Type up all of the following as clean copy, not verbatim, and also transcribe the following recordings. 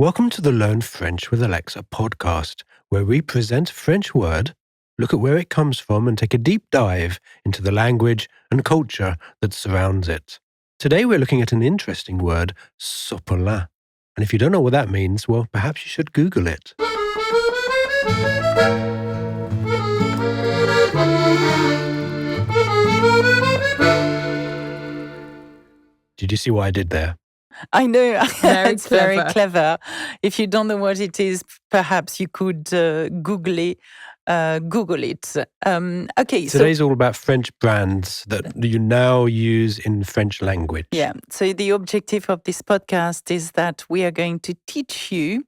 Welcome to the Learn French with Alexa podcast, where we present a French word, look at where it comes from, and take a deep dive into the language and culture that surrounds it. Today we're looking at an interesting word, Sopalin. And if you don't know what that means, well, perhaps you should Google it. Did you see what I did there? I know. It's very clever. If you don't know what it is, perhaps you could Google it. Okay. Today's all about French brands that you now use in French language. Yeah. So the objective of this podcast is that we are going to teach you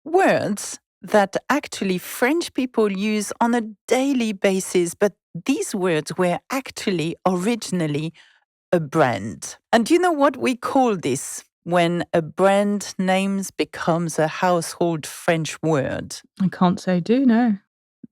words that actually French people use on a daily basis, but these words were actually originally a brand. And do you know what we call this when a brand name becomes a household French word? I can't say do, no.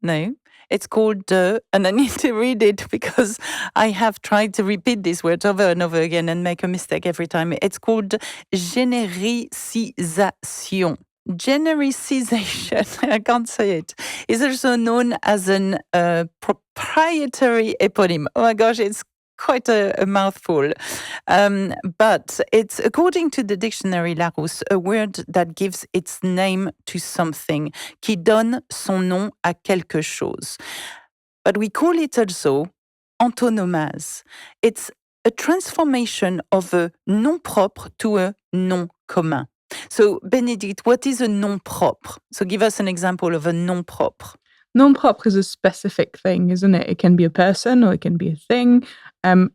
No, it's called and I need to read it because I have tried to repeat this word over and over again and make a mistake every time. It's called generalization. Generalization, I can't say it, is also known as an proprietary eponym. Oh my gosh, it's quite a mouthful. But it's, according to the dictionary Larousse, a word that gives its name to something, qui donne son nom à quelque chose. But we call it also antonomase. It's a transformation of a nom propre to a nom commun. So, Bénédicte, what is a nom propre? So, give us an example of a nom propre. Nom propre is a specific thing, isn't it? It can be a person or it can be a thing.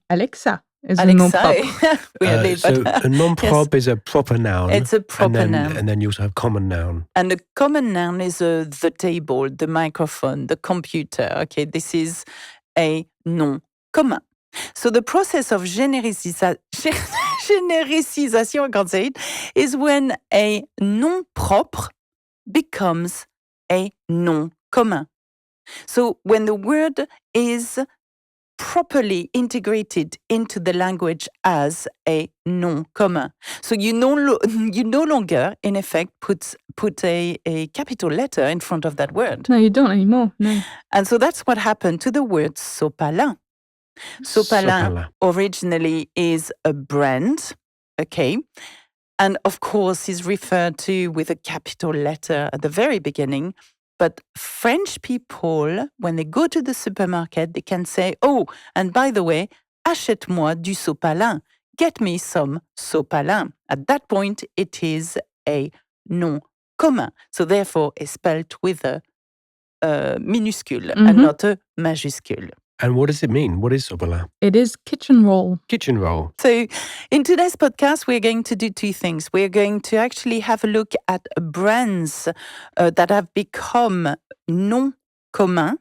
Alexa is a nom propre. Really, so a nom propre is a proper noun. It's a proper noun. And then you also have common noun. And the common noun is the table, the microphone, the computer. Okay, this is a nom commun. So the process of généralisation, I can't say it, is when a nom propre becomes a nom commun. So when the word is properly integrated into the language as a nom commun. So you no longer, in effect, put a capital letter in front of that word. No, you don't anymore, no. And so that's what happened to the word Sopalin. Sopalin originally is a brand, okay? And of course is referred to with a capital letter at the very beginning. But French people, when they go to the supermarket, they can say, oh, and by the way, achète-moi du sopalin. Get me some sopalin. At that point, it is a nom commun. So therefore, it's spelled with a minuscule and not a majuscule. And what does it mean? What is sopalin? It is kitchen roll. Kitchen roll. So in today's podcast, we're going to do two things. We're going to actually have a look at brands that have become nom commun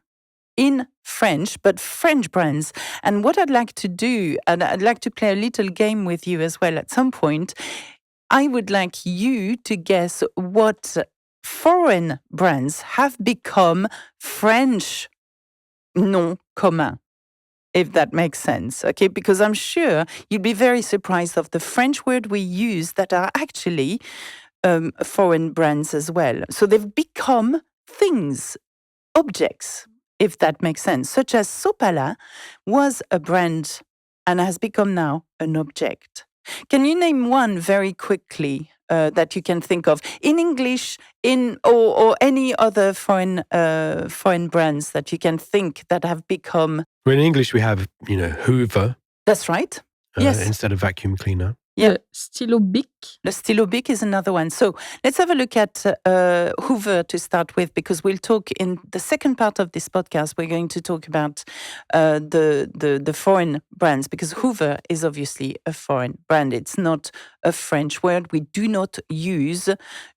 in French, but French brands. And what I'd like to do, and I'd like to play a little game with you as well at some point, I would like you to guess what foreign brands have become French nom commun, if that makes sense, okay? Because I'm sure you'd be very surprised of the French word we use that are actually foreign brands as well. So they've become things, objects, if that makes sense, such as Sopalin was a brand and has become now an object. Can you name one very quickly that you can think of in English, or any other foreign brands that you can think that have become? Well, in English, we have, Hoover. That's right. Yes. Instead of vacuum cleaner. Yeah. The stylo bic. The stylo bic is another one. So let's have a look at Hoover to start with, because we'll talk in the second part of this podcast. We're going to talk about the foreign brands, because Hoover is obviously a foreign brand. It's not a French word. We do not use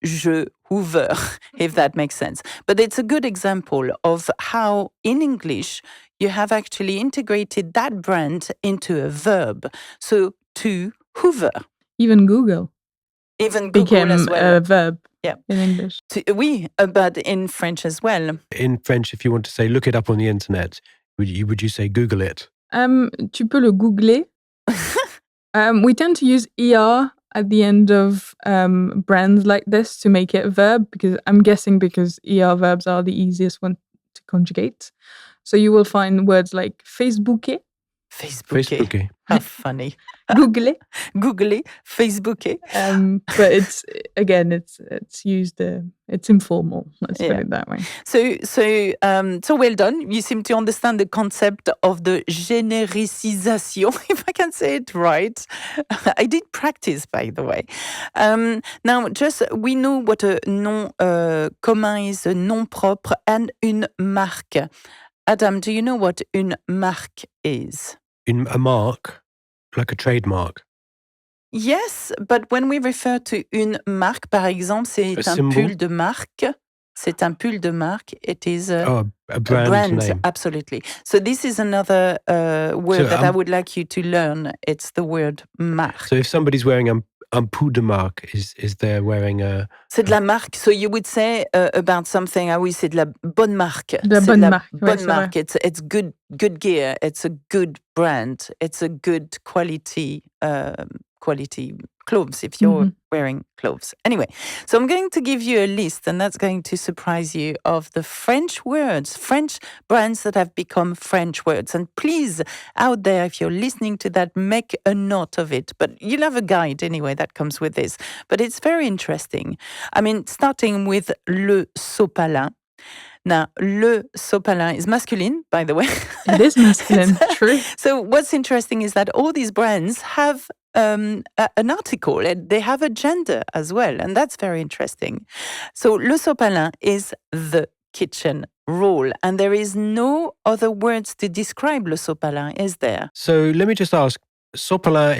je hoover, if that makes sense. But it's a good example of how in English you have actually integrated that brand into a verb. So to hoover. Even Google became as well. A verb in English. Oui, but in French as well. In French, if you want to say look it up on the internet, would you say Google it? Tu peux le googler. We tend to use ER at the end of brands like this to make it a verb, because I'm guessing because ER verbs are the easiest one to conjugate. So you will find words like Facebooker, Facebooky. How funny. Googler. Googly, Facebooky. But it's used. It's informal. Let's put Yeah. it that way. So well done. You seem to understand the concept of the generalisation, if I can say it right. I did practice, by the way. Now, we know what a nom commun is, a nom propre, and une marque. Adam, do you know what une marque is? A mark, like a trademark. Yes, but when we refer to une marque, par exemple, c'est un symbol? pull de marque. C'est un pull de marque. It is a brand name. Absolutely. So this is another word that I would like you to learn. It's the word marque. So if somebody's wearing un pull de marque, is they're wearing a... C'est de la marque. So you would say about something, ah oui, c'est de la bonne marque. De la C'est bonne de la marque, ouais, bonne marque. It's good gear. It's a good brand. It's a good quality clothes if you're wearing clothes. Anyway, so I'm going to give you a list, and that's going to surprise you, of the French words, French brands that have become French words. And please, out there, if you're listening to that, make a note of it. But you'll have a guide anyway that comes with this. But it's very interesting. I mean, starting with le sopalin. Now, le sopalin is masculine, by the way. It is masculine, true. So what's interesting is that all these brands have an article, and they have a gender as well, and that's very interesting. So le sopalin is the kitchen roll, and there is no other words to describe le sopalin, is there? So let me just ask, Sopalin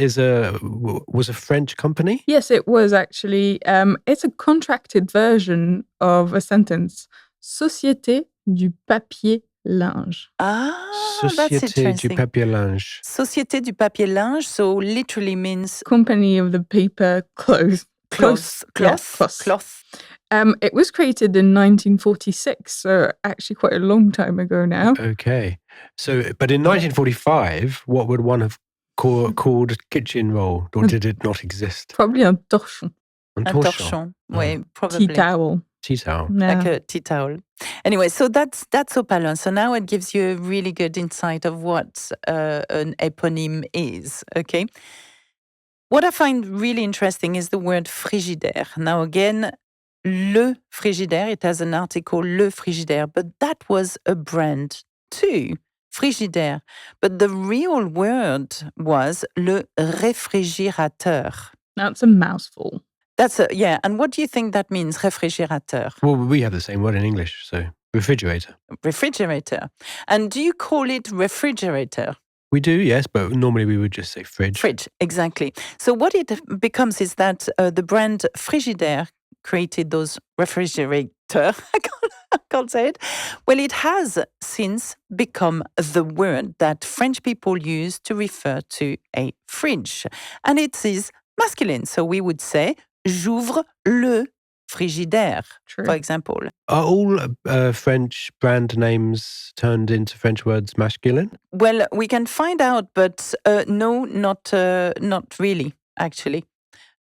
was a French company? Yes, it was actually. It's a contracted version of a sentence. Société du papier linge. Ah, that's Société interesting. du papier linge. Société du papier linge, so literally means Company of the paper cloth. cloth. It was created in 1946, so actually quite a long time ago now. Okay. So, but in 1945, what would one have called kitchen roll, or did it not exist? Probably un torchon. Un torchon. Oui, probably. Tea towel. Tea towel. Yeah. Like a tea towel. Anyway, so that's Sopalin. So now it gives you a really good insight of what an eponym is, okay? What I find really interesting is the word frigidaire. Now again, le frigidaire, it has an article, le frigidaire, but that was a brand too, frigidaire. But the real word was le réfrigérateur. That's a mouthful. Yeah. And what do you think that means, réfrigérateur? Well, we have the same word in English, so refrigerator. Refrigerator. And do you call it refrigerator? We do, yes, but normally we would just say fridge. Fridge, exactly. So what it becomes is that the brand Frigidaire created those refrigerator. I can't say it. Well, it has since become the word that French people use to refer to a fridge. And it is masculine. So we would say, j'ouvre le frigidaire, True. for example. Are all French brand names turned into French words masculine? Well, we can find out, but no, not really, actually.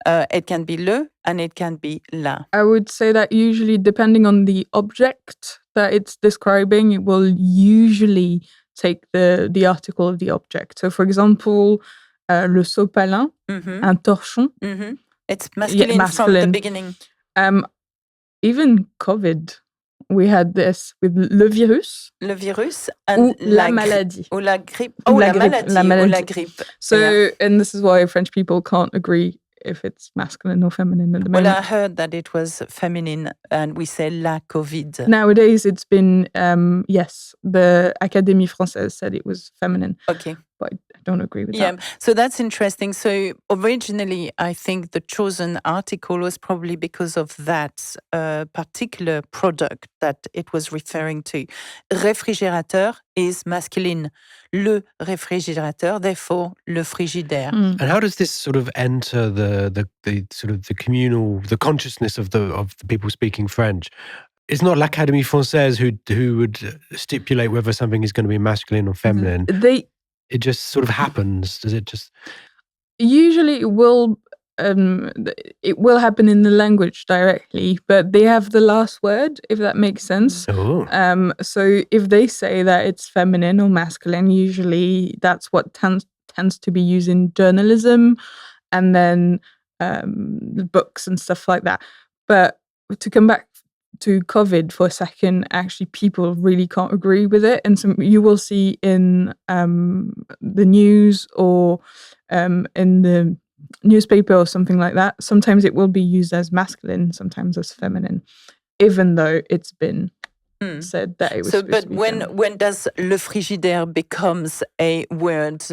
It can be le and it can be la. I would say that usually, depending on the object that it's describing, it will usually take the article of the object. So, for example, le sopalin, un torchon. Mm-hmm. It's masculine from the beginning. Even COVID, we had this with le virus. Le virus and la maladie. Ou la grippe. Oh, la maladie. Ou la grippe. So, yeah. And this is why French people can't agree if it's masculine or feminine at the moment. Well, I heard that it was feminine and we say la COVID. Nowadays, it's been, yes, the Académie Française said it was feminine. Okay. But I don't agree with that. Yeah, so that's interesting. So originally, I think the chosen article was probably because of that particular product that it was referring to. Réfrigérateur is masculine. Le réfrigérateur, therefore, le frigidaire. And how does this sort of enter the sort of the communal, the consciousness of the people speaking French? It's not l'Académie Française who would stipulate whether something is going to be masculine or feminine. It just sort of happens. Does it just? Usually it will it will happen in the language directly, but they have the last word, if that makes sense. Oh. So if they say that it's feminine or masculine, usually that's what tends to be used in journalism and then books and stuff like that. But to come back to COVID for a second, actually people really can't agree with it. And so you will see in the news or in the newspaper or something like that, sometimes it will be used as masculine, sometimes as feminine, even though it's been said that it was supposed to be feminine. When does le frigidaire becomes a word,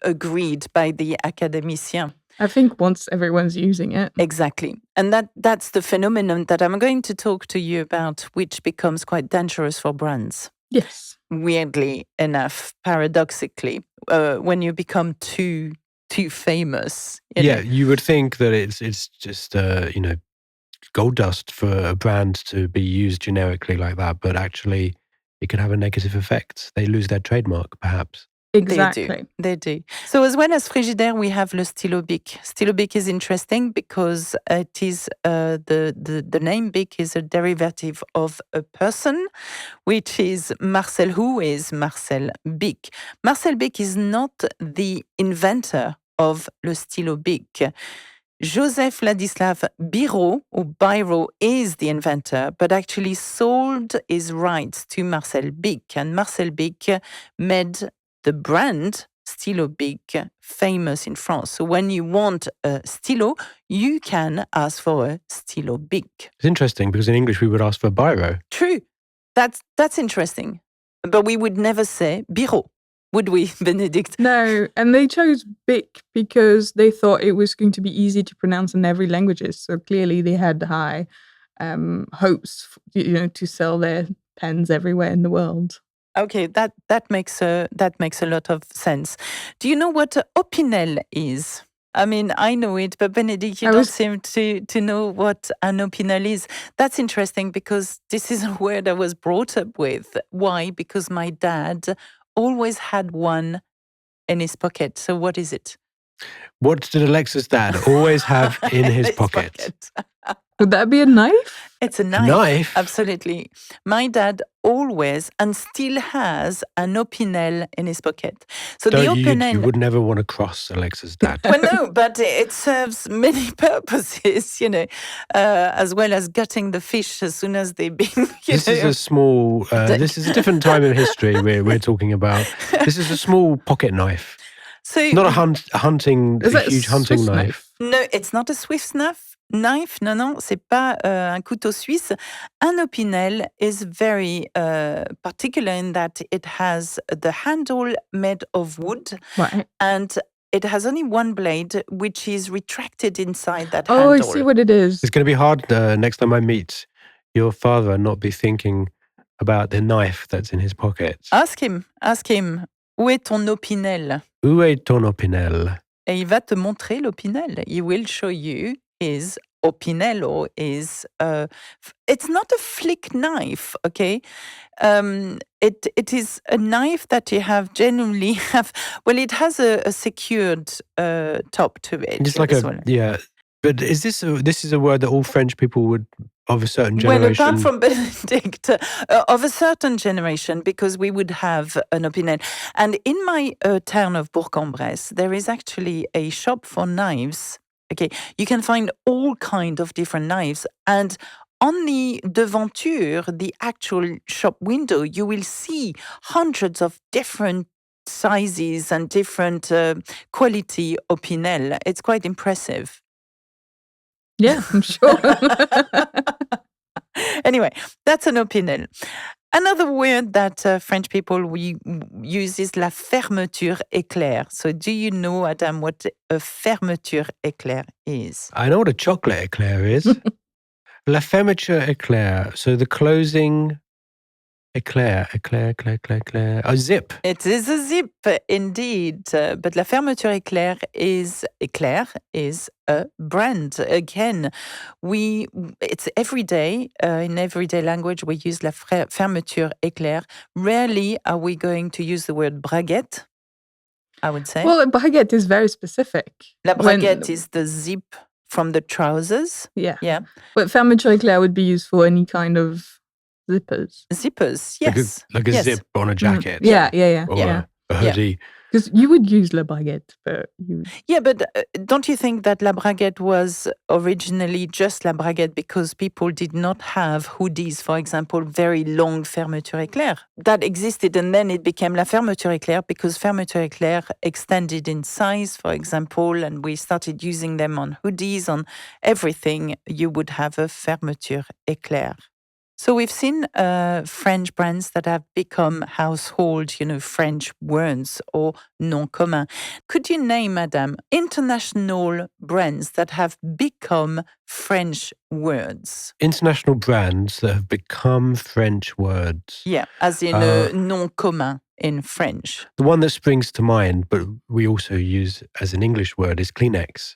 agreed by the academician? I think once everyone's using it. Exactly. And that's the phenomenon that I'm going to talk to you about, which becomes quite dangerous for brands. Yes. Weirdly enough, paradoxically, when you become too famous. You would think that it's just gold dust for a brand to be used generically like that, but actually it can have a negative effect. They lose their trademark, perhaps. Exactly. They do. So as well as Frigidaire, we have le stylo bic. Stylo bic is interesting because it is the name bic is a derivative of a person, which is Marcel. Who is Marcel Bic? Marcel Bic is not the inventor of le stylo bic. Joseph Ladislav Biro, or Biro, is the inventor, but actually sold his rights to Marcel Bic. And Marcel Bic made the brand Stylo Bic famous in France. So when you want a stylo, you can ask for a Stylo Bic. It's interesting because in English we would ask for biro. True. That's interesting. But we would never say biro, would we, Benedict? No, and they chose Bic because they thought it was going to be easy to pronounce in every languages. So clearly they had high hopes, to sell their pens everywhere in the world. Okay, that makes a lot of sense. Do you know what Opinel is? I mean, I know it, but Benedict, you don't seem to know what an Opinel is. That's interesting because this is a word I was brought up with. Why? Because my dad always had one in his pocket. So what is it? What did Alexa's dad always have in his pocket? Would that be a knife? It's a knife. A knife? Absolutely. My dad always and still has an Opinel in his pocket. So the Opinel... You would never want to cross Alexa's dad. Well, no, but it serves many purposes, as well as gutting the fish as soon as they've been... This is a small... this is a different time in history we're talking about. This is a small pocket knife. So, not a huge hunting knife. No, it's not a Swiss knife. Non, c'est pas un couteau suisse. An Opinel is very particular in that it has the handle made of wood, right, and it has only one blade, which is retracted inside that handle. Oh, I see what it is. It's going to be hard next time I meet your father not be thinking about the knife that's in his pocket. Ask him. Où est ton Opinel? Où est ton Opinel? Et il va te montrer l'Opinel. He will show you his Opinel or his... it's not a flick knife, okay? It is a knife that you generally have... Well, it has a secured top to it. Just like yeah. But is this is a word that all French people would, of a certain generation... Well, apart from Benedict, of a certain generation, because we would have an Opinel. And in my town of Bourg-en-Bresse, there is actually a shop for knives. Okay, you can find all kinds of different knives. And on the devanture, the actual shop window, you will see hundreds of different sizes and different quality Opinel. It's quite impressive. Yeah, I'm sure. Anyway, that's an Opinel. Another word that French people use is la fermeture éclair. So do you know, Adam, what a fermeture éclair is? I know what a chocolate eclair is. La fermeture éclair. So the closing... Éclair. A zip. It is a zip, indeed. But la fermeture éclair is a brand. Again, it's everyday. In everyday language, we use la fermeture éclair. Rarely are we going to use the word braguette. I would say. Well, a baguette is very specific. La braguette is the zip from the trousers. Yeah. Yeah. But fermeture éclair would be used for any kind of zippers. Zippers, yes. Like a Yes. zip on a jacket. Yeah. Or Yeah. a hoodie. Because you would use la baguette, but you... Yeah, but don't you think that la braguette was originally just la braguette because people did not have hoodies, for example, very long fermeture éclair? That existed, and then it became la fermeture éclair because fermeture éclair extended in size, for example, and we started using them on hoodies, on everything. You would have a fermeture éclair. So we've seen French brands that have become household, French words or nom commun. Could you name, Madame, international brands that have become French words? International brands that have become French words. Yeah, as in nom commun in French. The one that springs to mind, but we also use as an English word, is Kleenex.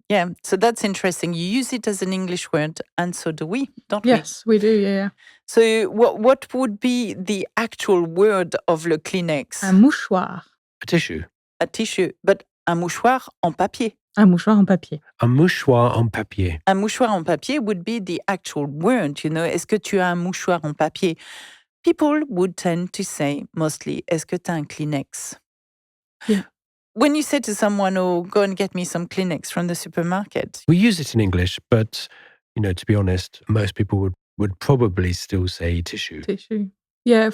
Yeah, so that's interesting. You use it as an English word, and so do we, don't we? Yes, we do, yeah. So what would be the actual word of le Kleenex? Un mouchoir. A tissue. A tissue, but un mouchoir en papier. Un mouchoir en papier. Un mouchoir en papier. Un mouchoir en papier would be the actual word, Est-ce que tu as un mouchoir en papier? People would tend to say mostly, est-ce que tu as un Kleenex? Yeah. When you say to someone, oh, go and get me some Kleenex from the supermarket. We use it in English, but, to be honest, most people would probably still say tissue. Tissue. Yeah,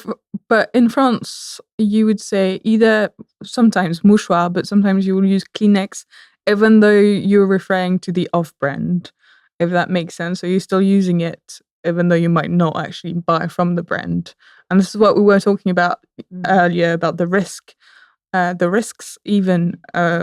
but in France, you would say either sometimes mouchoir, but sometimes you will use Kleenex, even though you're referring to the off-brand, if that makes sense. So you're still using it, even though you might not actually buy from the brand. And this is what we were talking about earlier, about the risks even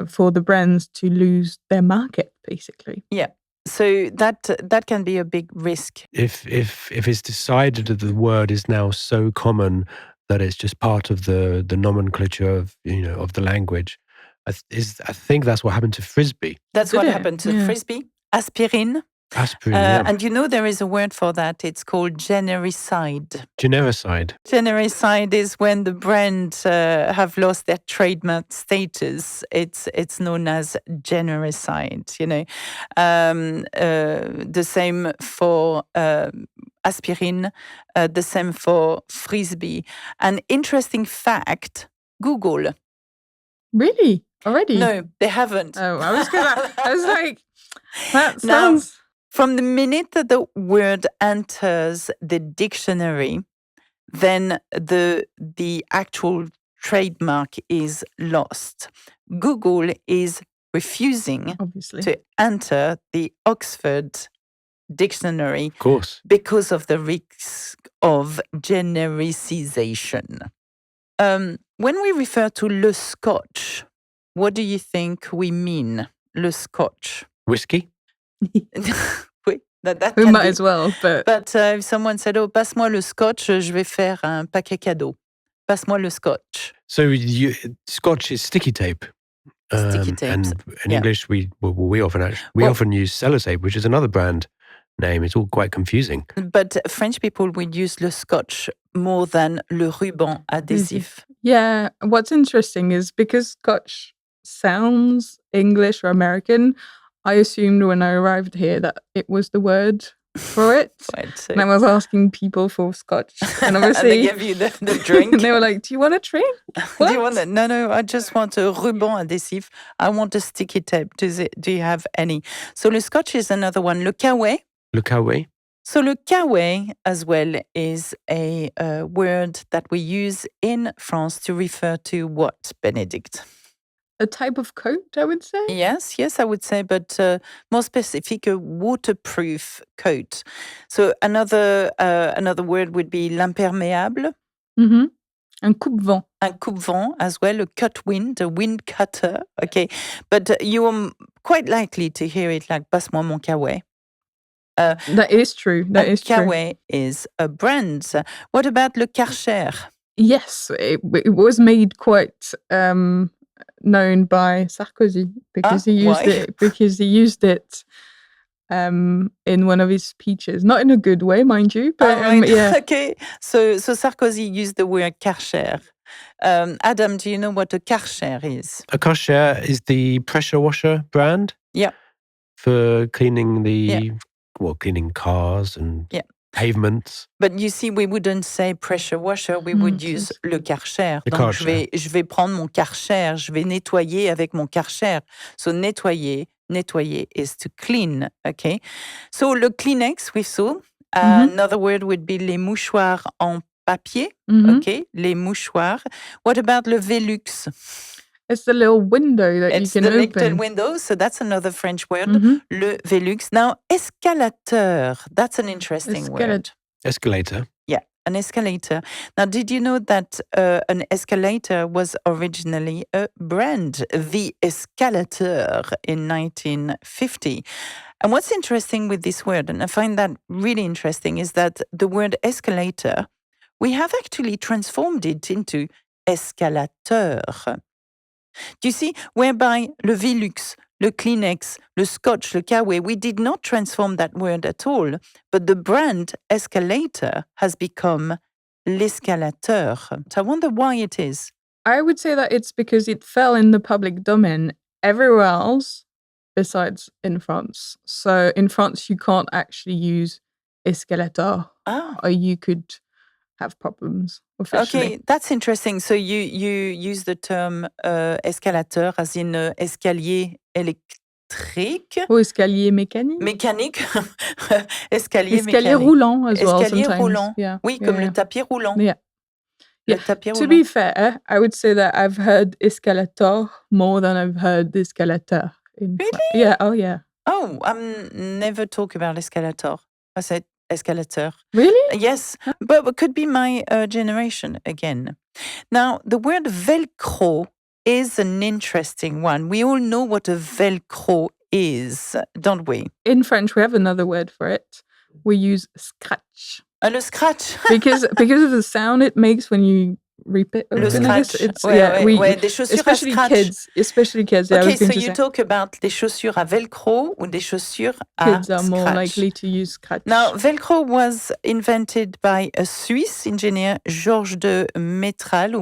for the brands to lose their market, basically. Yeah. So that can be a big risk. If it's decided that the word is now so common that it's just part of the nomenclature of of the language, I think that's what happened to Frisbee. That's what happened to Frisbee. Aspirin. Aspirin, yeah. And there is a word for that. It's called genericide. Genericide. Genericide is when the brand have lost their trademark status. It's known as genericide. The same for aspirin. The same for Frisbee. An interesting fact: Google. Really? Already? No, they haven't. Oh, I was like, that sounds... From the minute that the word enters the dictionary, then the actual trademark is lost. Google is refusing Obviously to enter the Oxford Dictionary, of course, because of the risk of genericization. When we refer to le scotch, what do you think we mean? Le scotch. Whiskey. Oui, that we can might be. as well, but if someone said, "Oh, passe-moi le scotch, je vais faire un paquet cadeau." Passe-moi le scotch. So scotch is sticky tape. Sticky tapes. And in English, we often use sellotape, which is another brand name. It's all quite confusing. But French people would use le scotch more than le ruban adhésif. Yeah, what's interesting is because scotch sounds English or American, I assumed when I arrived here that it was the word for it. Right, so. And I was asking people for scotch. And obviously... and they gave you the drink. And they were like, do you want a drink? Do you want that? No, I just want a ruban adhésif. I want a sticky tape. Do you have any? So le scotch is another one. Le caouet. Le caouet. So le caouet as well is a word that we use in France to refer to what, Benedict? A type of coat, I would say? Yes, I would say, but more specific, a waterproof coat. So another word would be l'imperméable. Mm-hmm. Un coupe-vent. Un coupe-vent as well, a cut-wind, a wind cutter. Okay, but you are quite likely to hear it like passe-moi mon caouet. That is true. Caouet is a brand. What about le Karcher? Yes, it was made quite... known by Sarkozy because he used it in one of his speeches, not in a good way, mind you, but yeah. Okay, so Sarkozy used the word Karcher. Adam, do you know what a Karcher is? A Karcher is the pressure washer brand. Yeah. For cleaning cleaning cars and pavements. But you see, we wouldn't say pressure washer, we would use le Karcher. The Donc, Karcher. je vais prendre mon Karcher, je vais nettoyer avec mon Karcher. So, nettoyer is to clean, okay? So, le Kleenex, we saw. Another word would be les mouchoirs en papier, okay? Les mouchoirs. What about le Velux? It's the little window that you can open. It's the little window, so that's another French word, le Velux. Now, escalateur, that's an interesting word. Escalator. Yeah, an escalator. Now, did you know that an escalator was originally a brand, the Escalator, in 1950? And what's interesting with this word, and I find that really interesting, is that the word escalator, we have actually transformed it into escalateur. Do you see? Whereby le Velux, le Kleenex, le Scotch, le Kawe, we did not transform that word at all, but the brand escalator has become l'escalateur. So I wonder why it is. I would say that it's because it fell in the public domain everywhere else besides in France. So in France, you can't actually use escalator, or you could have problems officially. Okay, that's interesting. So you use the term escalateur as in escalier électrique. Ou escalier mécanique. Mécanique. Escalier mécanique. Roulant as well Escalier sometimes. roulant. Yeah. Oui, comme le tapis roulant. Yeah. Le tapis To roulant. be fair, I would say that I've heard escalator more than I've heard escalator. Really? Yeah, oh yeah. Oh, never talk about escalator. I said escalator. Really? Yes, but it could be my generation again. Now, the word Velcro is an interesting one. We all know what a Velcro is, don't we? In French, we have another word for it. We use scratch. Le scratch. because of the sound it makes when you rip it open. Le scratch. It's, des chaussures especially à scratch. Especially kids. Yeah, Okay, so you talk about des chaussures à Velcro ou des chaussures à kids are more likely to use scratch. Now, Velcro was invented by a Swiss engineer, Georges de Mestral,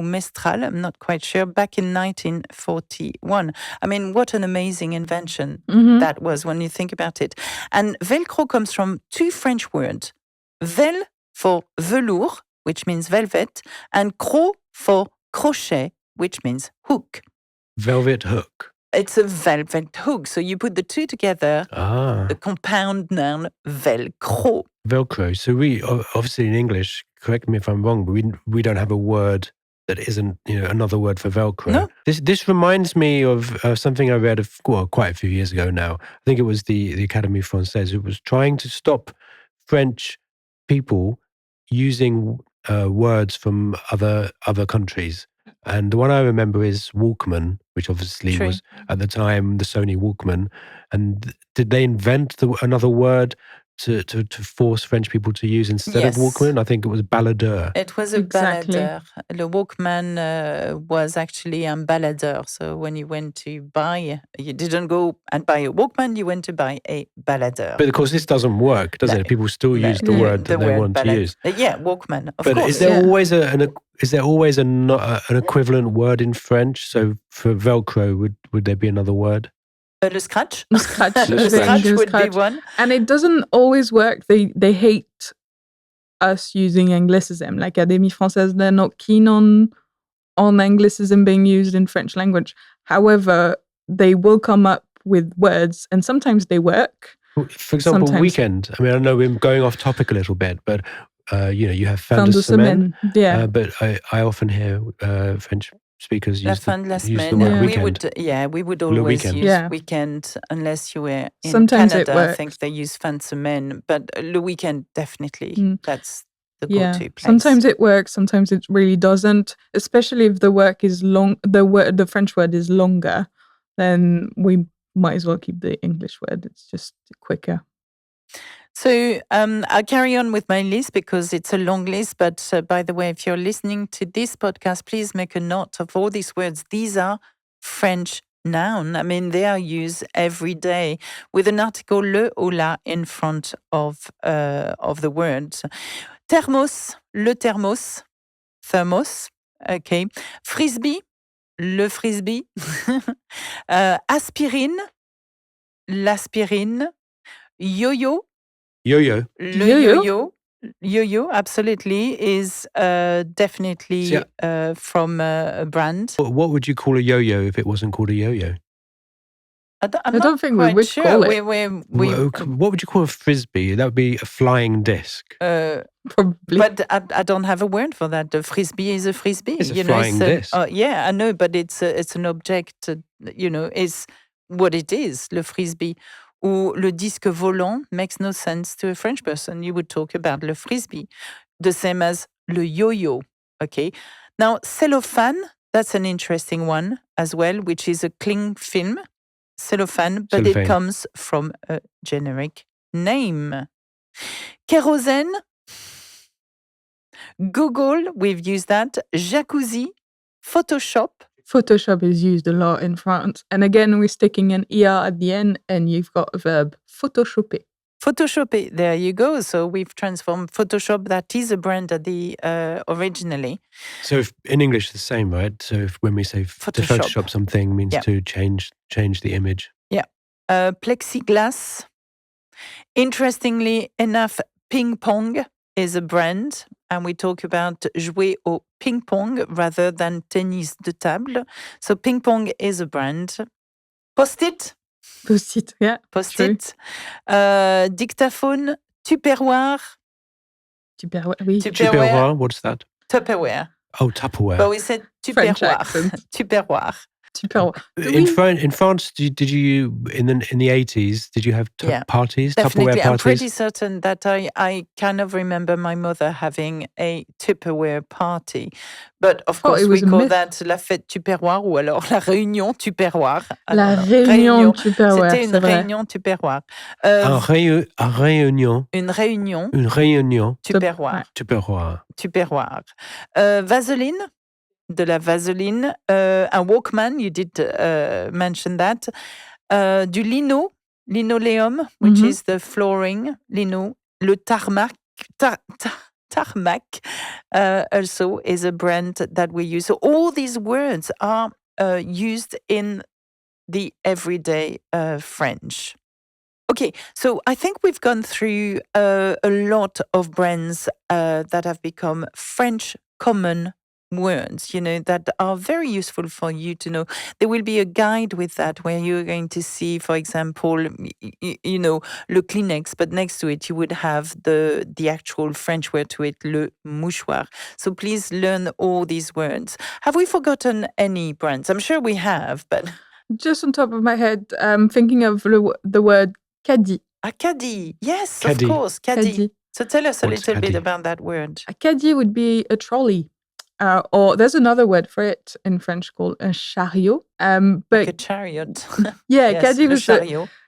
I'm not quite sure, back in 1941. I mean, what an amazing invention that was when you think about it. And Velcro comes from two French words. Vel for velours, which means velvet, and cro for crochet, which means hook. Velvet hook. It's a velvet hook. So you put the two together, the compound noun Velcro. Velcro. So we, obviously in English, correct me if I'm wrong, but we don't have a word that isn't, another word for Velcro. No. This reminds me of something I read quite a few years ago now. I think it was the Académie Française. It was trying to stop French people using words from other countries. And the one I remember is Walkman, which obviously was at the time the Sony Walkman. And did they invent another word to force French people to use instead of Walkman? I think it was baladeur. It was a baladeur. Le Walkman was actually a baladeur. So when you went to buy, you didn't go and buy a Walkman, you went to buy a baladeur. But of course, this doesn't work, does it? People still use the word that they want to use. Yeah, Walkman, of course. But is there always an equivalent word in French? So for Velcro, would there be another word? Le scratch. Le scratch. Le scratch would be one. And it doesn't always work. They hate us using Anglicism. Like Académie Française, they're not keen on Anglicism being used in French language. However, they will come up with words, and sometimes they work. For example, weekend. I mean, I know we're going off topic a little bit, but you have fin de semaine. Yeah. But I often hear French speakers use the word weekend. We would always use weekend unless you were in Sometimes Canada. It works. I think they use fin de semaine, but le weekend definitely. That's the go-to place. Sometimes it works, sometimes it really doesn't. Especially if the work is long, the French word is longer, then we might as well keep the English word. It's just quicker. So I'll carry on with my list because it's a long list. But by the way, if you're listening to this podcast, please make a note of all these words. These are French noun. I mean, they are used every day with an article le ou la in front of the words. Thermos, le thermos, Okay. Frisbee, le frisbee. Aspirine, l'aspirine. Yo-yo, Yo-yo. le Yo-yo? yo-yo. Yo-yo, absolutely, is definitely See, from a brand. What would you call a yo-yo if it wasn't called a yo-yo? I'm I not don't think we quite would sure. call it. What would you call a frisbee? That would be a flying disc. Probably. But I don't have a word for that. The frisbee is a frisbee. It's a flying disc. Yeah, I know, but it's an object. Is what it is. Le frisbee ou le disque volant makes no sense to a French person. You would talk about le frisbee, the same as le yo-yo. Okay. Now cellophane. That's an interesting one as well, which is a cling film. Cellophane, but it comes from a generic name. Kerosene. Google, we've used that. Jacuzzi, Photoshop. Photoshop is used a lot in France. And again, we're sticking an ER at the end, and you've got a verb, photoshopper. Photoshopper, there you go. So we've transformed Photoshop, that is a brand at the originally. So in English, the same, right? So when we say to Photoshop something means to change the image. Yeah. Plexiglass. Interestingly enough, ping pong is a brand, and we talk about jouer au ping pong rather than tennis de table. So ping pong is a brand. Post-it. Post-it, yeah. Post-it. Dictaphone. Tupperware. Tupperware, oui. Tupperware, what's that? Tupperware. Oh, Tupperware. But we said Tupperware. Tupperware. In France, did you in the 80s? Did you have parties? Definitely. Tupperware parties? I'm pretty certain that I kind of remember my mother having a Tupperware party, but of course we call that la fête Tupperware ou alors la réunion Tupperware. La réunion Tupperware. C'était une réunion Tupperware. Une réunion Tupperware. Tupperware. Vaseline. De la vaseline, un Walkman, you did mention that, du linoleum, which is the flooring, le tarmac, tarmac also is a brand that we use. So all these words are used in the everyday French. Okay, so I think we've gone through a lot of brands that have become French common words, that are very useful for you to know. There will be a guide with that where you're going to see, for example, le Kleenex, but next to it you would have the actual French word to it, le mouchoir. So please learn all these words. Have we forgotten any brands? I'm sure we have, but... Just on top of my head, I'm thinking of the word caddie. A caddie, yes, caddie. Of course, caddie. So tell us a little bit about that word. A caddie would be a trolley. Or there's another word for it in French called un chariot. But like a chariot. Yeah, yes,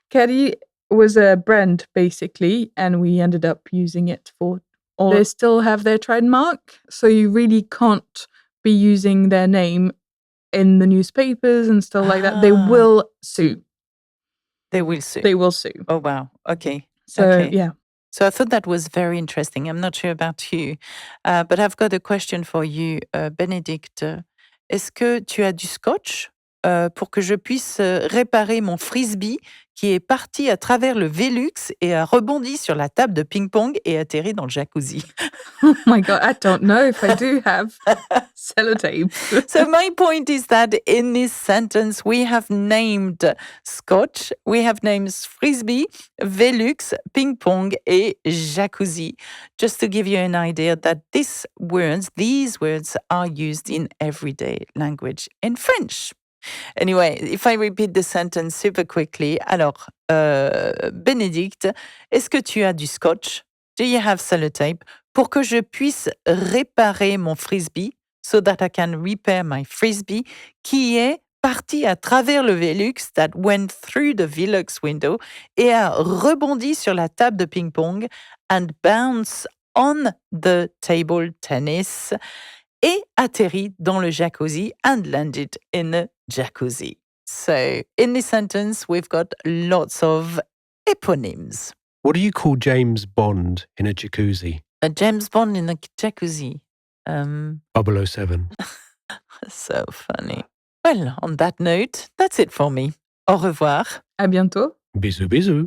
Caddie was a brand basically, and we ended up using it for all. They still have their trademark, so you really can't be using their name in the newspapers and stuff like that. They will sue. They will sue. They will sue. Oh wow. Okay. So yeah. So I thought that was very interesting. I'm not sure about you, but I've got a question for you, Bénédicte. Est-ce que tu as du scotch pour que je puisse réparer mon frisbee qui est parti à travers le Velux et a rebondi sur la table de ping-pong et atterri dans le jacuzzi? Oh my God, I don't know if I do have sellotape. So my point is that in this sentence, we have named scotch, we have named frisbee, Velux, ping pong, et jacuzzi. Just to give you an idea that these words are used in everyday language in French. Anyway, if I repeat the sentence super quickly, alors, Bénédicte, est-ce que tu as du scotch? Do you have sellotape? Pour que je puisse réparer mon frisbee, so that I can repair my frisbee, qui est parti à travers le Velux, that went through the Velux window, et a rebondi sur la table de ping-pong, and bounced on the table tennis, et atterri dans le jacuzzi, and landed in the jacuzzi. So, in this sentence, we've got lots of eponyms. What do you call James Bond in a jacuzzi? A James Bond in a jacuzzi. 007. So funny. Well, on that note, that's it for me. Au revoir. À bientôt. Bisou bisou.